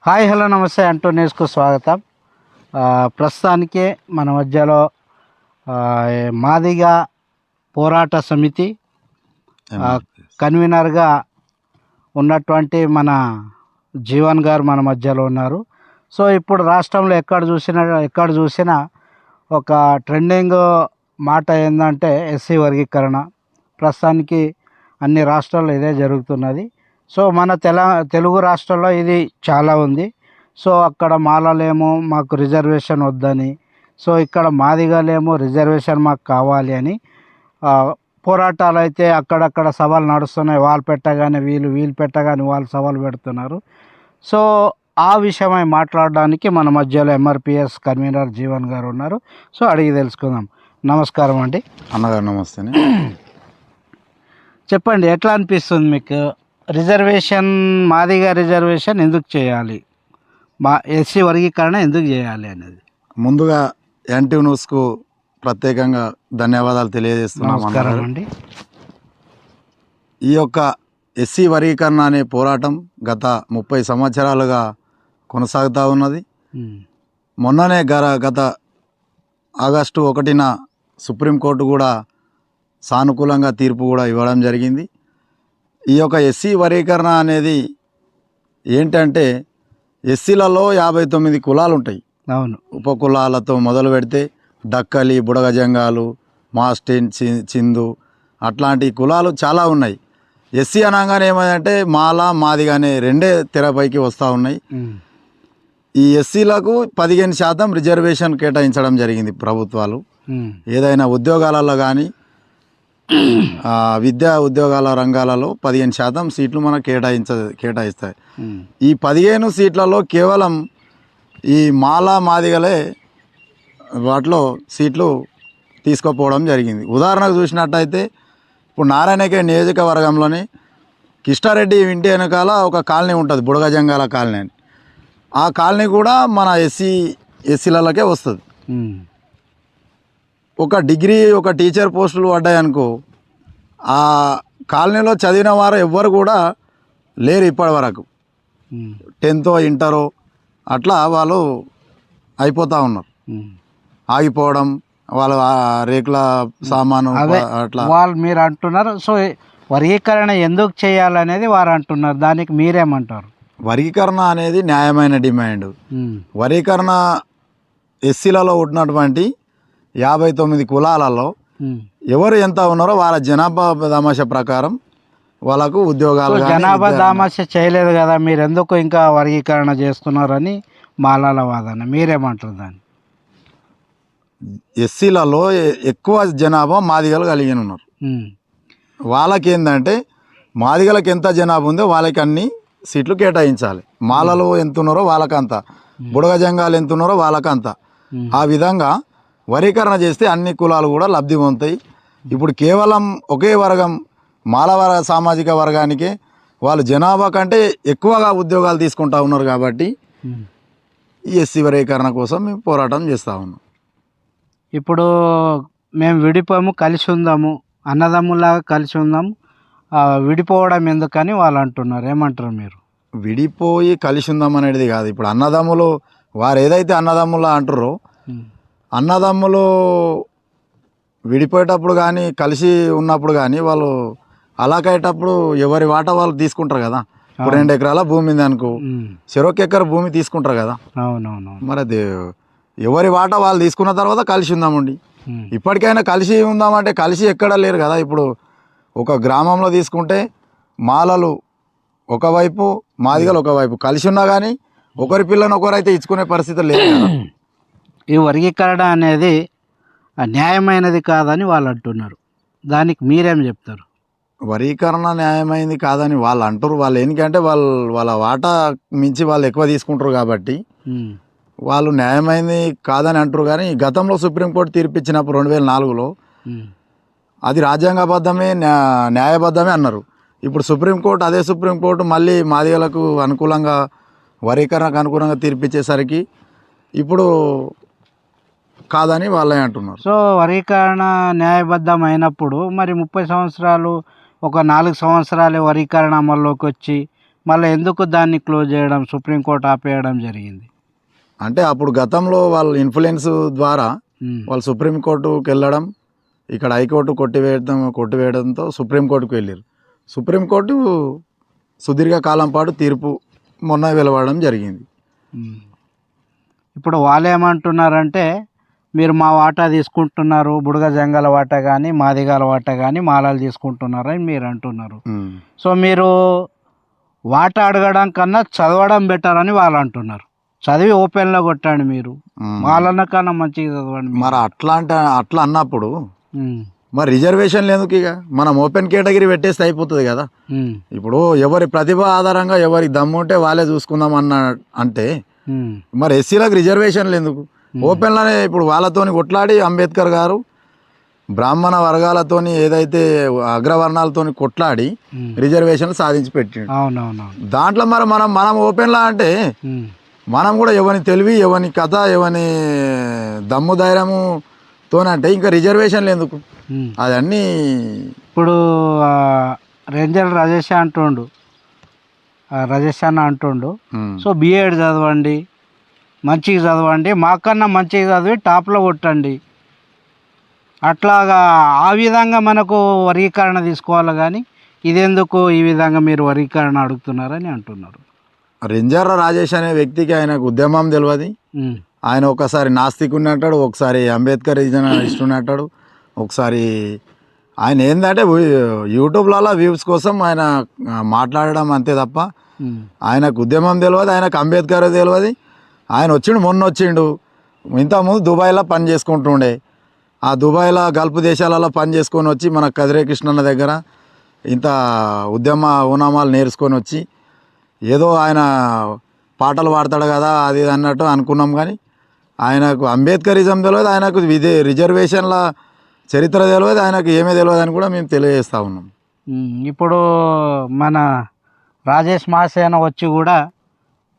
Hi hello నమస్తే అంటూ న్యూస్కు స్వాగతం. ప్రస్తుతానికి మన మధ్యలో మాదిగ పోరాట సమితి కన్వీనర్గా ఉన్నటువంటి మన జీవన్ గారు మన మధ్యలో ఉన్నారు. సో ఇప్పుడు రాష్ట్రంలో ఎక్కడ చూసినా ఒక ట్రెండింగ్ మాట ఏంటంటే ఎస్సీ వర్గీకరణ. ప్రస్తుతానికి అన్ని రాష్ట్రాల్లో ఇదే జరుగుతున్నది. సో మన తెలుగు రాష్ట్రాల్లో ఇది చాలా ఉంది. సో అక్కడ మాలలేమో మాకు రిజర్వేషన్ వద్దని, సో ఇక్కడ మాదిగలేమో రిజర్వేషన్ మాకు కావాలి అని పోరాటాలు అయితే అక్కడక్కడ సభలు నడుస్తున్నాయి. వాళ్ళు పెట్టగానే వీళ్ళు పెట్టగానే వాళ్ళు సభలు పెడుతున్నారు. సో ఆ విషయమై మాట్లాడడానికి మన మధ్యలో ఎంఆర్పిఎస్ కన్వీనర్ జీవన్ గారు ఉన్నారు. సో అడిగి తెలుసుకుందాం. నమస్కారం అండి. అన్నగారు నమస్తే. చెప్పండి, ఎట్లా అనిపిస్తుంది మీకు రిజర్వేషన్, మాదిగ రిజర్వేషన్ ఎందుకు చేయాలి, ఎస్సీ వర్గీకరణ ఎందుకు చేయాలి అనేది? ముందుగా ఎన్టీవీ న్యూస్కు ప్రత్యేకంగా ధన్యవాదాలు తెలియజేస్తున్నాం. నమస్కారం అండి. ఈ యొక్క ఎస్సీ వర్గీకరణ అనే పోరాటం గత 30 సంవత్సరాలుగా కొనసాగుతూ ఉన్నది. మొన్ననే గత ఆగస్టు 1న సుప్రీంకోర్టు కూడా సానుకూలంగా తీర్పు కూడా ఇవ్వడం జరిగింది. ఈ యొక్క ఎస్సీ వర్గీకరణ అనేది ఏంటంటే ఎస్సీలలో 59 కులాలు ఉంటాయి. అవును. ఉపకులాలతో మొదలు పెడితే డక్కలి, బుడగజంగాలు, మాస్టిన్, చిందు అట్లాంటి కులాలు చాలా ఉన్నాయి. ఎస్సీ అనగానే ఏమంటే మాల, మాదిగ అనే రెండే తెరపైకి వస్తూ ఉన్నాయి. ఈ ఎస్సీలకు 15% రిజర్వేషన్ కేటాయించడం జరిగింది ప్రభుత్వాలు. ఏదైనా ఉద్యోగాలలో కానీ విద్యా ఉద్యోగాల రంగాలలో 15% సీట్లు మనకు కేటాయిస్తాయి. ఈ 15 సీట్లలో కేవలం ఈ మాల, మాదిగలే వాటిలో సీట్లు తీసుకుపోవడం జరిగింది. ఉదాహరణకు చూసినట్టయితే ఇప్పుడు నారాయణఖేడ్ నియోజకవర్గంలోని కిష్టారెడ్డి ఇంటి వెనకాల ఒక కాలనీ ఉంటుంది, బుడగజంగాల కాలనీ అని. ఆ కాలనీ కూడా మన ఎస్సీలకే వస్తుంది. ఒక డిగ్రీ, ఒక టీచర్ పోస్టులు పడ్డాయనుకో, ఆ కాలనీలో చదివిన వారు ఎవ్వరు కూడా లేరు ఇప్పటి వరకు. 10th ఇంటరో అట్లా వాళ్ళు అయిపోతూ ఉన్నారు. ఆగిపోవడం, వాళ్ళ రేకుల సామాను అట్లా వాళ్ళు మీరు అంటున్నారు. సో వర్గీకరణ ఎందుకు చేయాలనేది వారు అంటున్నారు. దానికి మీరేమంటారు? వర్గీకరణ అనేది న్యాయమైన డిమాండ్. వర్గీకరణ ఎస్సీలలో ఉన్నటువంటి 59 కులాలలో ఎవరు ఎంత ఉన్నారో వాళ్ళ జనాభా దామాష ప్రకారం వాళ్ళకు ఉద్యోగాలు. జనాభా దామాష చేయలేదు కదా, మీరు ఎందుకు ఇంకా వర్గీకరణ చేస్తున్నారని మాలాల వాదన. మీరేమంటారు దాన్ని? ఎస్సీలలో ఎక్కువ జనాభా మాదిగలు కలిగి ఉన్నారు. వాళ్ళకి ఏంటంటే మాదిగలకు ఎంత జనాభా ఉందో వాళ్ళకి అన్ని సీట్లు కేటాయించాలి. మాలలు ఎంత ఉన్నారో వాళ్ళకంత, బుడగజంగాలు ఎంత ఉన్నారో వాళ్ళకంత. ఆ విధంగా వర్గీకరణ చేస్తే అన్ని కులాలు కూడా లబ్ధి పొందుతాయి. ఇప్పుడు కేవలం ఒకే వర్గం మాల సామాజిక వర్గానికే వాళ్ళు జనాభా కంటే ఎక్కువగా ఉద్యోగాలు తీసుకుంటా ఉన్నారు. కాబట్టి ఈ ఎస్సీ వర్గీకరణ కోసం మేము పోరాటం చేస్తూ ఉన్నాం. ఇప్పుడు మేము విడిపోము, కలిసి ఉందాము, అన్నదమ్ములాగా కలిసి ఉందాము, విడిపోవడం ఎందుకని వాళ్ళు అంటున్నారు. ఏమంటారు మీరు? విడిపోయి కలిసి ఉందాం అనేది కాదు. ఇప్పుడు అన్నదమ్ములు వారు ఏదైతే అన్నదమ్ములా అంటారో, అన్నదమ్ములు విడిపోయేటప్పుడు కానీ కలిసి ఉన్నప్పుడు కానీ వాళ్ళు అలాగేటప్పుడు ఎవరి వాటా వాళ్ళు తీసుకుంటారు కదా. ఇప్పుడు 2 ఎకరాల భూమి ఉంది అనుకో, చెరొక ఎకర భూమి తీసుకుంటారు కదా. అవునవును. మరి అది ఎవరి వాటా వాళ్ళు తీసుకున్న తర్వాత కలిసి ఉందామండి. ఇప్పటికైనా కలిసి ఉందామంటే కలిసి ఎక్కడ లేరు కదా. ఇప్పుడు ఒక గ్రామంలో తీసుకుంటే మాలలు ఒకవైపు, మాదిగలు ఒకవైపు కలిసి ఉన్నా కానీ ఒకరి పిల్లని ఒకరైతే ఇచ్చుకునే పరిస్థితి లేదు కదా. ఈ వర్గీకరణ అనేది న్యాయమైనది కాదని వాళ్ళు అంటున్నారు. దానికి మీరేం చెప్తారు? వర్గీకరణ న్యాయమైంది కాదని వాళ్ళు అంటారు. వాళ్ళు ఎందుకంటే వాళ్ళ వాటా మించి వాళ్ళు ఎక్కువ తీసుకుంటారు కాబట్టి వాళ్ళు న్యాయమైంది కాదని అంటారు. కానీ గతంలో సుప్రీంకోర్టు తీర్పిచ్చినప్పుడు 2004లో అది రాజ్యాంగబద్ధమే, న్యాయబద్ధమే అన్నారు. ఇప్పుడు సుప్రీంకోర్టు, అదే సుప్రీంకోర్టు మళ్ళీ మాదిగలకు అనుకూలంగా, వర్గీకరణకు అనుకూలంగా తీర్పిచ్చేసరికి ఇప్పుడు కాదని వాళ్ళే అంటున్నారు. సో వర్గీకరణ న్యాయబద్ధం అయినప్పుడు మరి 30 సంవత్సరాలు, ఒక 4 సంవత్సరాలు వర్గీకరణ అమల్లోకి వచ్చి మళ్ళీ ఎందుకు దాన్ని క్లోజ్ చేయడం, సుప్రీంకోర్టు ఆపేయడం జరిగింది? అంటే అప్పుడు గతంలో వాళ్ళ ఇన్ఫ్లుయెన్స్ ద్వారా వాళ్ళు సుప్రీంకోర్టుకి వెళ్ళడం, ఇక్కడ హైకోర్టు కొట్టివేయడంతో సుప్రీంకోర్టుకు వెళ్ళారు. సుప్రీంకోర్టు సుదీర్ఘ కాలం పాటు తీర్పు మొన్న వెలువడడం జరిగింది. ఇప్పుడు వాళ్ళు ఏమంటున్నారంటే, మీరు మా వాటా తీసుకుంటున్నారు, బుడగ జంగల వాటా కానీ మాదిగాల వాటా కానీ మాలలు తీసుకుంటున్నారని మీరు అంటున్నారు. సో మీరు వాటా అడగడం కన్నా చదవడం బెటర్ అని వాళ్ళు అంటున్నారు. చదివి ఓపెన్లో కొట్టండి, మీరు మాలన్న కన్నా మంచిగా చదవండి. మరి అట్లా అన్నప్పుడు మరి రిజర్వేషన్లు ఎందుకు? ఇక మనం ఓపెన్ కేటగిరీ పెట్టేస్తే అయిపోతుంది కదా. ఇప్పుడు ఎవరి ప్రతిభ ఆధారంగా ఎవరికి దమ్ము ఉంటే వాళ్ళే చూసుకుందాం అంటే మరి ఎస్సీలకు రిజర్వేషన్లు ఎందుకు? ఓపెన్లోనే ఇప్పుడు వాళ్ళతోని కొట్లాడి అంబేద్కర్ గారు బ్రాహ్మణ వర్గాలతోని ఏదైతే అగ్రవర్ణాలతోని కొట్లాడి రిజర్వేషన్లు సాధించి పెట్టిండు. దాంట్లో మరి మనం ఓపెన్లా అంటే మనం కూడా ఎవరి తెలివి, ఎవరి కథ, ఎవరి దమ్ము ధైర్యము తోనంటే ఇంకా రిజర్వేషన్లు ఎందుకు? అదన్నీ ఇప్పుడు రేంజర్ రాజేష్ అన్న అంటుండు, సో బిఎడ్ చదవండి, మంచిగా చదవండి, మాకన్నా మంచిగా చదివి టాప్లో కొట్టండి, అట్లాగా ఆ విధంగా మనకు వర్గీకరణ తీసుకోవాలి. కానీ ఇదెందుకు ఈ విధంగా మీరు వర్గీకరణ అడుగుతున్నారని అంటున్నారు. రేంజర్ రాజేష్ అనే వ్యక్తికి ఆయనకు ఉద్యమం తెలియదు. ఆయన ఒకసారి నాస్తికుని అంటాడు, ఒకసారి అంబేద్కర్ ఇష్టం అంటాడు, ఒకసారి ఆయన ఏంటంటే యూట్యూబ్లలో వ్యూస్ కోసం ఆయన మాట్లాడడం అంతే తప్ప ఆయనకు ఉద్యమం తెలియదు, ఆయనకు అంబేద్కర్ తెలియదు. ఆయన మొన్న వచ్చిండు, ఇంతకుముందు దుబాయ్లో పని చేసుకుంటుండే. ఆ దుబాయ్లో గల్ఫ్ దేశాలలో పని చేసుకొని వచ్చి మన కదిరే కృష్ణన్న దగ్గర ఇంత ఉద్యమ ఉనామాలు నేర్చుకొని వచ్చి ఏదో ఆయన పాటలు పాడతాడు కదా అది అన్నట్టు అనుకున్నాం. కానీ ఆయనకు అంబేద్కరిజం తెలియదు, ఆయనకు రిజర్వేషన్ల చరిత్ర తెలియదు, ఆయనకు ఏమీ తెలియదు అని కూడా మేము తెలియజేస్తూ ఉన్నాం. ఇప్పుడు మన రాజేష్ మహాసేన వచ్చి కూడా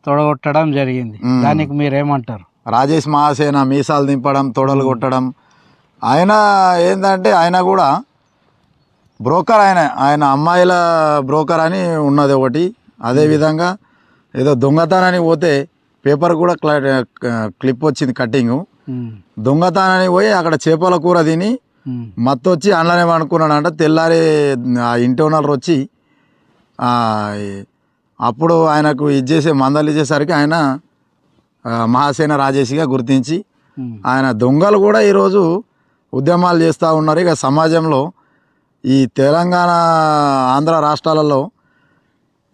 తొడగొట్టడం జరిగింది, దానికి మీరేమంటారు? రాజేష్ మహాసేన మీసాలు దింపడం, తొడలు కొట్టడం, ఆయన ఏంటంటే ఆయన కూడా బ్రోకర్, ఆయన అమ్మాయిల బ్రోకర్ అని ఉన్నది ఒకటి. అదేవిధంగా ఏదో దొంగతనానికి పోతే పేపర్ కూడా క్లిప్ వచ్చింది, కట్టింగు. దొంగతనానికి పోయి అక్కడ చేపల కూర తిని మత్తు వచ్చి అందులోనే అనుకున్నాడు అంట. తెల్లారి ఆ ఇంటి ఓనర్ వచ్చి అప్పుడు ఆయనకు మందలు ఇచ్చేసరికి ఆయన మహాసేన రాజేష్గా గుర్తించి ఆయన దొంగలు కూడా ఈరోజు ఉద్యమాలు చేస్తూ ఉన్నారు. ఇక సమాజంలో ఈ తెలంగాణ ఆంధ్ర రాష్ట్రాలలో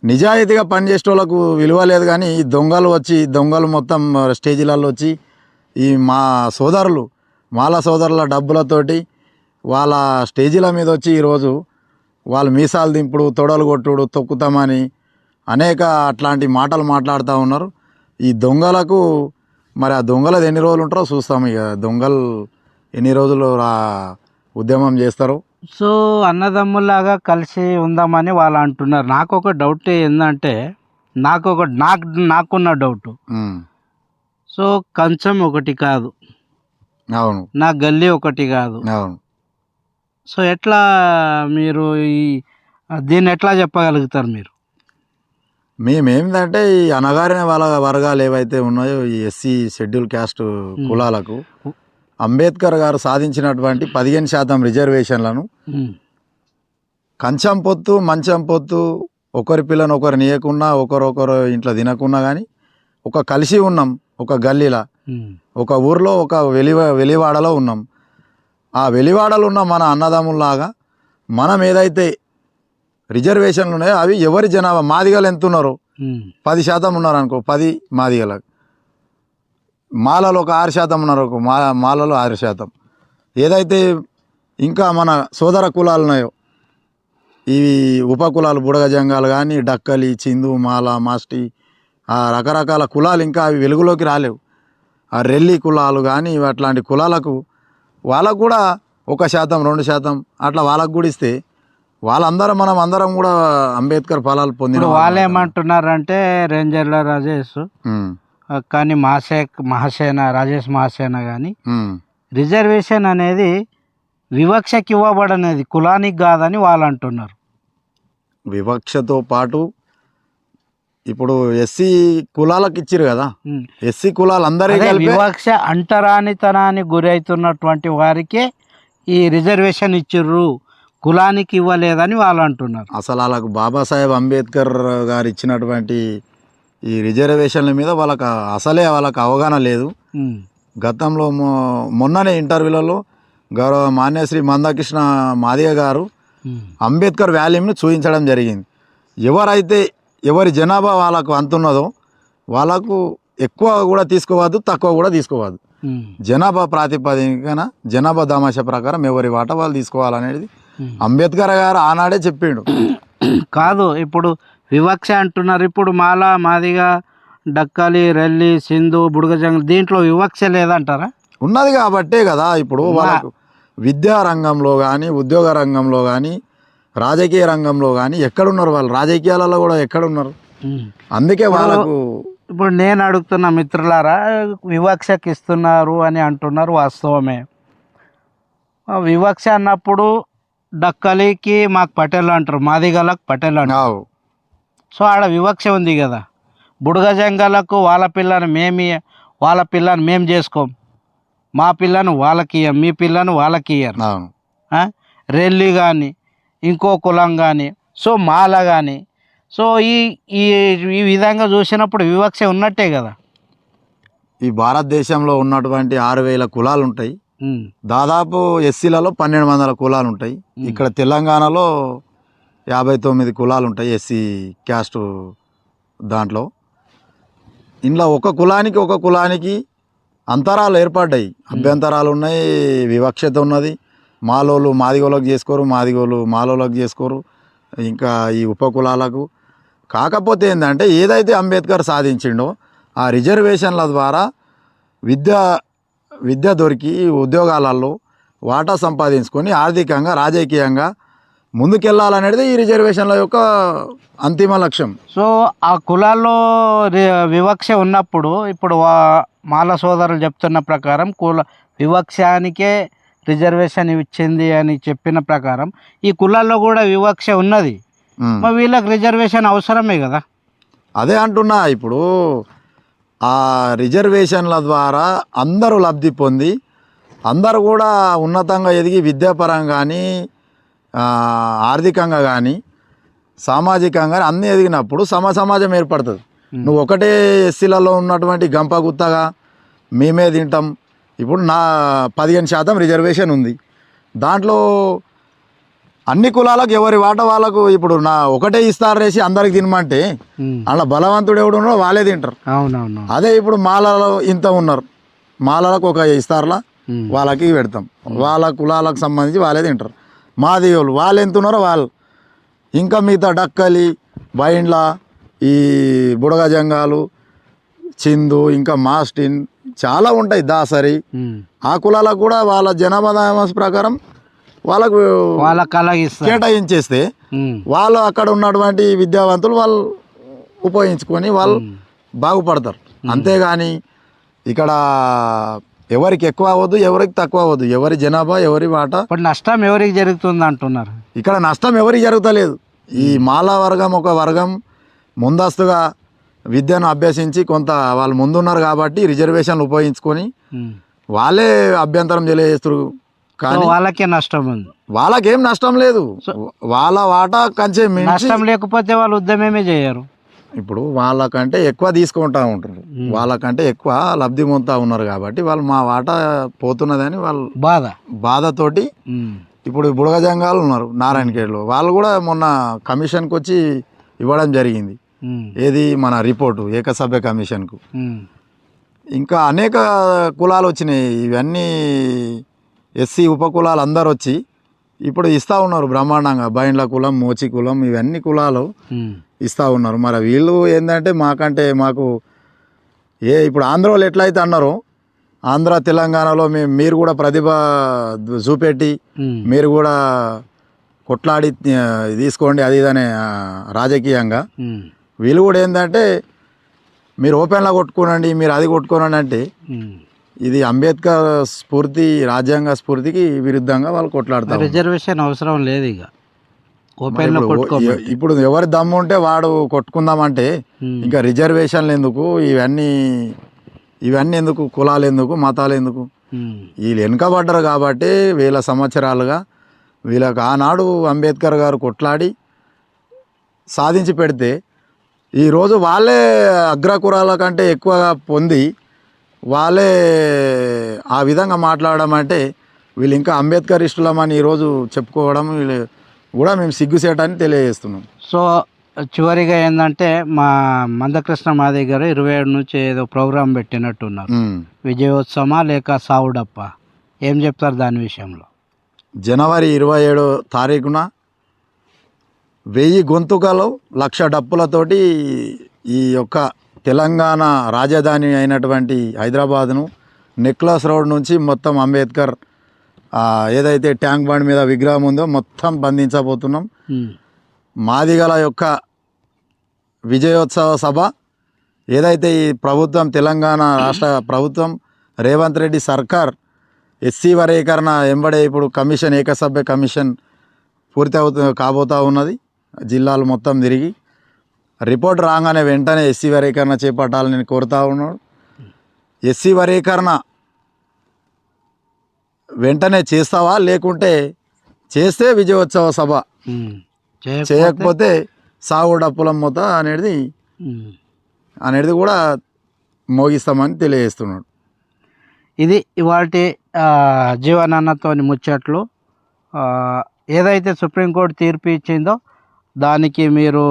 నిజాయితీగా పనిచేసే వాళ్ళకు విలువ లేదు. కానీ ఈ దొంగలు మొత్తం స్టేజీలలో వచ్చి ఈ మాల సోదరుల డబ్బులతోటి వాళ్ళ స్టేజీల మీద వచ్చి ఈరోజు వాళ్ళు మీసాలు దింపుడు, తొడలు కొట్టుడు, తొక్కుతామని అనేక అట్లాంటి మాటలు మాట్లాడుతూ ఉన్నారు. ఈ దొంగలకు మరి ఆ దొంగలది ఎన్ని రోజులు ఉంటారో చూస్తాం. ఇక దొంగలు ఎన్ని రోజులు ఉద్యమం చేస్తారు. సో అన్నదమ్ములాగా కలిసి ఉందామని వాళ్ళు అంటున్నారు. నాకు ఒక డౌట్ ఏంటంటే, నాకున్న డౌట్, సో కంచం ఒకటి కాదు, అవును, నా గల్లీ ఒకటి కాదు, అవును. సో ఎట్లా మీరు దీన్ని ఎట్లా చెప్పగలుగుతారు మీరు? మేమేంటంటే ఈ అనగారిన వర్గాలు ఏవైతే ఉన్నాయో ఈ ఎస్సీ షెడ్యూల్ క్యాస్ట్ కులాలకు అంబేద్కర్ గారు సాధించినటువంటి 15% రిజర్వేషన్లను కంచం పొత్తు, మంచం పొత్తు, ఒకరి పిల్లని ఒకరు నీయకున్నా, ఒకరొకరు ఇంట్లో తినకున్నా కానీ ఒక కలిసి ఉన్నాం. ఒక గల్లీలా, ఒక ఊర్లో, ఒక వెలివాడలో ఉన్నాం. ఆ వెలివాడలో ఉన్న మన అన్నదమ్ముల్లాగా మనం ఏదైతే రిజర్వేషన్లు ఉన్నాయో అవి ఎవరి జనాభా, మాదిగలు ఎంత ఉన్నారో 10% ఉన్నారు అనుకో, 10 మాదిగలకు, మాలలో ఒక 6% ఉన్నారు అనుకో, మాలలో 6%. ఏదైతే ఇంకా మన సోదర కులాలు ఉన్నాయో ఇవి ఉపకులాలు, బుడగ జంగాలు కానీ, డక్కలి, చిందు, మాల, మాస్టి, ఆ రకరకాల కులాలు ఇంకా అవి వెలుగులోకి రాలేవు. ఆ రెల్లి కులాలు కానీ అట్లాంటి కులాలకు వాళ్ళకు కూడా 1%, 2% అట్లా వాళ్ళకు కూడా ఇస్తే మనం అందరం కూడా అంబేద్కర్ ఫలాలు పొందిన. వాళ్ళు ఏమంటున్నారంటే రేంజర్ల రాజేష్ కానీ రాజేష్ మహాసేన కానీ రిజర్వేషన్ అనేది వివక్షకి ఇవ్వబడనేది, కులానికి కాదని వాళ్ళు అంటున్నారు. వివక్షతో పాటు ఇప్పుడు ఎస్సీ కులాలకు ఇచ్చిరు కదా, ఉమ్. ఎస్సీ కులాలు అందరికీ అదే కలిపి వివక్ష అంటరానితనానికి గురవుతున్నటువంటి వారికి ఈ రిజర్వేషన్ ఇచ్చిర్రు, కులానికి ఇవ్వలేదని వాళ్ళు అంటున్నారు. అసలు వాళ్ళకు బాబాసాహెబ్ అంబేద్కర్ గారు ఇచ్చినటువంటి ఈ రిజర్వేషన్ల మీద వాళ్ళకి అవగాహన లేదు. ఉమ్. గతంలో మొన్ననే ఇంటర్వ్యూలలో గౌరవ మాన్యశ్రీ మందకృష్ణ మాదిగ గారు ఉమ్. అంబేద్కర్ వాల్యూమ్ని చూపించడం జరిగింది. ఎవరైతే ఎవరి జనాభా వాళ్ళకు అంతున్నదో వాళ్ళకు ఎక్కువ కూడా తీసుకోవద్దు, తక్కువ కూడా తీసుకోవద్దు. ఉమ్. జనాభా ప్రాతిపదికన జనాభా దామాషా ప్రకారం ఎవరి వాటా వాళ్ళు తీసుకోవాలనేది ఉమ్. అంబేద్కర్ గారు ఆనాడే చెప్పిండు. కాదు, ఇప్పుడు వివక్ష అంటున్నారు. ఇప్పుడు మాదిగా, డక్కలి, రెల్లి, సింధు, బుడగజంగ దీంట్లో వివక్ష లేదంటారా? ఉన్నది కాబట్టే కదా ఇప్పుడు వాళ్ళకు విద్యా రంగంలో కానీ, ఉద్యోగ రంగంలో కానీ, రాజకీయ రంగంలో కానీ ఎక్కడున్నారు వాళ్ళు? రాజకీయాలలో కూడా ఎక్కడున్నారు? ఉమ్. అందుకే వాళ్ళకు ఇప్పుడు నేను అడుగుతున్న మిత్రులారా, వివక్షకి ఇస్తున్నారు అని అంటున్నారు, వాస్తవమే. వివక్ష అన్నప్పుడు డక్కలికి మాకు పటేల్ అంటారు, మాదిగలకు పటేల్ అంటారు. ఆవు. సో ఆడ వివక్ష ఉంది కదా. బుడగజంగాలకు వాళ్ళ పిల్లని మేము చేసుకోం, మా పిల్లను వాళ్ళకి ఇయ్యం, మీ పిల్లను వాళ్ళకి ఇయ్యరు. అవును. రెల్లి కానీ, ఇంకో కులం కానీ, సో మాల కానీ, సో ఈ ఈ ఈ విధంగా చూసినప్పుడు వివక్ష ఉన్నట్టే కదా. ఈ భారతదేశంలో ఉన్నటువంటి 6,000 కులాలు ఉంటాయి. ఉమ్. దాదాపు ఎస్సీలలో 1,200 కులాలు ఉంటాయి. ఇక్కడ తెలంగాణలో 59 కులాలు ఉంటాయి ఎస్సీ క్యాస్ట్. దాంట్లో ఇంట్లో ఒక కులానికి అంతరాలు ఏర్పడ్డాయి, అభ్యంతరాలు ఉన్నాయి, వివక్షత ఉన్నది. మాలోళ్ళు మాదిగోళ్ళకి చేసుకోరు, మాదిగోళ్ళు మాలోళ్ళకి చేసుకోరు, ఇంకా ఈ ఉపకులాలకు. కాకపోతే ఏంటంటే ఏదైతే అంబేద్కర్ సాధించిండో ఆ రిజర్వేషన్ల ద్వారా విద్య దొరికి ఉద్యోగాలలో వాటా సంపాదించుకొని ఆర్థికంగా, రాజకీయంగా ముందుకెళ్ళాలనేది ఈ రిజర్వేషన్ల యొక్క అంతిమ లక్ష్యం. సో ఆ కులాల్లో వివక్ష ఉన్నప్పుడు ఇప్పుడు మాల సోదరులు చెప్తున్న ప్రకారం వివక్షానికే రిజర్వేషన్ ఇచ్చింది అని చెప్పిన ప్రకారం ఈ కులాల్లో కూడా వివక్ష ఉన్నది. మరి వీళ్ళకి రిజర్వేషన్ అవసరమే కదా. అదే అంటున్నా, ఇప్పుడు ఆ రిజర్వేషన్ల ద్వారా అందరూ లబ్ధి పొంది అందరూ కూడా ఉన్నతంగా ఎదిగి విద్యాపరంగా కానీ, ఆర్థికంగా కానీ, సామాజికంగా అన్నీ ఎదిగినప్పుడు సమాజం ఏర్పడుతుంది. నువ్వు ఒకటే ఎస్సీలలో ఉన్నటువంటి గంపగుత్తగా మేమే తింటాం. ఇప్పుడు 15% రిజర్వేషన్ ఉంది. దాంట్లో అన్ని కులాలకు ఎవరి వాట వాళ్ళకు ఇప్పుడు ఒకటే ఇస్తారు వేసి అందరికి తినమంటే అలా బలవంతుడు ఎవడు ఉన్నాడో వాళ్ళే తింటారు. అవునవును. అదే ఇప్పుడు మాలలో ఇంత ఉన్నారు, మాలలకు ఒక ఇస్తారులా వాళ్ళకి పెడతాం, వాళ్ళ కులాలకు సంబంధించి వాళ్ళే తింటారు. మాదిగోళ్ళు వాళ్ళు ఎంత ఉన్నారో వాళ్ళు, ఇంకా మిగతా డక్కలి, బైండ్ల, ఈ బుడగజంగాలు, చిందు, ఇంకా మాస్టిన్ చాలా ఉంటాయి, దాసరి, ఆ కులాలకు కూడా వాళ్ళ జనాభా ప్రకారం వాళ్ళకు కేటాయించేస్తే వాళ్ళు అక్కడ ఉన్నటువంటి విద్యావంతులు వాళ్ళు ఉపయోగించుకొని వాళ్ళు బాగుపడతారు. అంతేగాని ఇక్కడ ఎవరికి ఎక్కువ అవ్వద్దు, ఎవరికి తక్కువ అవ్వద్దు, ఎవరి జనాభా ఎవరి వాటా. నష్టం ఎవరికి జరుగుతుంది అంటున్నారు. ఇక్కడ నష్టం ఎవరికి జరుగుతలేదు. ఈ మాలా వర్గం ఒక వర్గం ముందస్తుగా విద్యను అభ్యసించి కొంత వాళ్ళు ముందున్నారు కాబట్టి రిజర్వేషన్లు ఉపయోగించుకొని వాళ్ళే అభ్యంతరం తెలియజేస్తారు. కానీ వాళ్ళకే నష్టం ఉంది. వాళ్ళకేం నష్టం లేదు, వాళ్ళ వాటా కంచే నష్టం లేకపోతే వాళ్ళు ఉద్యమమే చేయరు. ఇప్పుడు వాళ్ళకంటే ఎక్కువ తీసుకుంటా ఉంటారు, వాళ్ళకంటే ఎక్కువ లబ్ధి పొందుతూ ఉన్నారు కాబట్టి వాళ్ళు మా వాటా పోతున్నదని వాళ్ళు బాధతోటి. ఇప్పుడు బుడగజంగాలు ఉన్నారు నారాయణఖేడ్లో, వాళ్ళు కూడా మొన్న కమిషన్కి వచ్చి ఇవ్వడం జరిగింది. ఏది మన రిపోర్టు ఏకసభ్య కమిషన్కు. ఇంకా అనేక కులాలు వచ్చినాయి, ఇవన్నీ ఎస్సీ ఉపకులాలు అందరు వచ్చి ఇప్పుడు ఇస్తూ ఉన్నారు బ్రహ్మాండంగా. బైండ్ల కులం, మోచి కులం, ఇవన్నీ కులాలు ఇస్తూ ఉన్నారు. మరి వీళ్ళు ఏంటంటే మాకు ఇప్పుడు ఆంధ్రలో ఎట్లయితే అన్నారో ఆంధ్ర తెలంగాణలో మీరు కూడా ప్రతిభ చూపెట్టి మీరు కూడా కొట్లాడి తీసుకోండి అది ఇదనే రాజకీయంగా, వీళ్ళు కూడా ఏంటంటే మీరు ఓపెన్లా కొట్టుకోనండి, మీరు అది కొట్టుకోనండి అంటే ఇది అంబేద్కర్ స్ఫూర్తి, రాజ్యాంగ స్ఫూర్తికి విరుద్ధంగా వాళ్ళు కొట్లాడతారు. రిజర్వేషన్ అవసరం లేదు. ఇక ఓపెన్లో కొట్టుకోబెట్టి ఇప్పుడు ఎవరి దమ్ము ఉంటే వాడు కొట్టుకుందామంటే ఇంకా రిజర్వేషన్లు ఎందుకు, ఇవన్నీ ఎందుకు, కులాలు ఎందుకు, మతాలు ఎందుకు? వీళ్ళు వెనుకబడ్డరు కాబట్టి వేల సంవత్సరాలుగా వీళ్ళకి ఆనాడు అంబేద్కర్ గారు కొట్లాడి సాధించి పెడితే ఈరోజు వాళ్ళే అగ్రకులాల కంటే ఎక్కువగా పొంది వాళ్ళే ఆ విధంగా మాట్లాడడం అంటే వీళ్ళు ఇంకా అంబేద్కరిస్టులమని ఈరోజు చెప్పుకోవడం వీళ్ళు కూడా మేము సిగ్గుసేటని తెలియజేస్తున్నాం. సో చివరిగా ఏంటంటే మా మందకృష్ణ మాదిగ గారు 27 నుంచి ఏదో ప్రోగ్రాం పెట్టినట్టున్నారు. విజయోత్సవమా లేక సావుడప్ప, ఏం చెప్తారు దాని విషయంలో? జనవరి 27 తారీఖున 1000 గొంతుకలు 1,00,000 డప్పులతోటి ఈ యొక్క తెలంగాణ రాజధాని అయినటువంటి హైదరాబాద్ను నెక్లెస్ రోడ్ నుంచి మొత్తం అంబేద్కర్ ఏదైతే ట్యాంక్ బండ్ మీద విగ్రహం ఉందో మొత్తం బంధించబోతున్నాం. మాదిగల యొక్క విజయోత్సవ సభ ఏదైతే ఈ ప్రభుత్వం, తెలంగాణ రాష్ట్ర ప్రభుత్వం, రేవంత్ రెడ్డి సర్కార్ ఎస్సీ వర్గీకరణ ఎంబడే ఇప్పుడు కమిషన్, ఏకసభ్య కమిషన్ పూర్తి కాబోతూ ఉన్నది. జిల్లాలు మొత్తం తిరిగి రిపోర్ట్ రాగానే వెంటనే ఎస్సీ వర్గీకరణ చేపట్టాలని కోరుతా ఉన్నాడు. ఎస్సీ వర్గీకరణ వెంటనే చేస్తావా, లేకుంటే చేస్తే విజయోత్సవ సభ, చేయకపోతే సాగు డప్పుల మూత అనేది కూడా మోగిస్తామని తెలియజేస్తున్నాడు. ఇది ఇవాల్టి జీవనన్నతోని ముచ్చట్లు. ఏదైతే సుప్రీంకోర్టు తీర్పు ఇచ్చిందో దానికి మీరు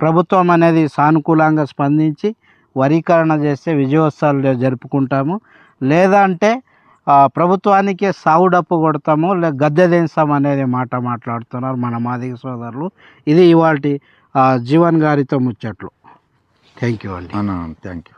ప్రభుత్వం అనేది సానుకూలంగా స్పందించి వరీకరణ చేస్తే విజయోత్సవాలు జరుపుకుంటాము. లేదా అంటే ప్రభుత్వానికి సావుడప్పు కొడతాము, గద్దె దించాము అనేది మాట మాట్లాడుతున్నారు మన మాదిగ సోదరులు. ఇది ఇవాల్టి జీవన్ గారితో ముచ్చట్లు. థ్యాంక్ యూ అండి. Thank you.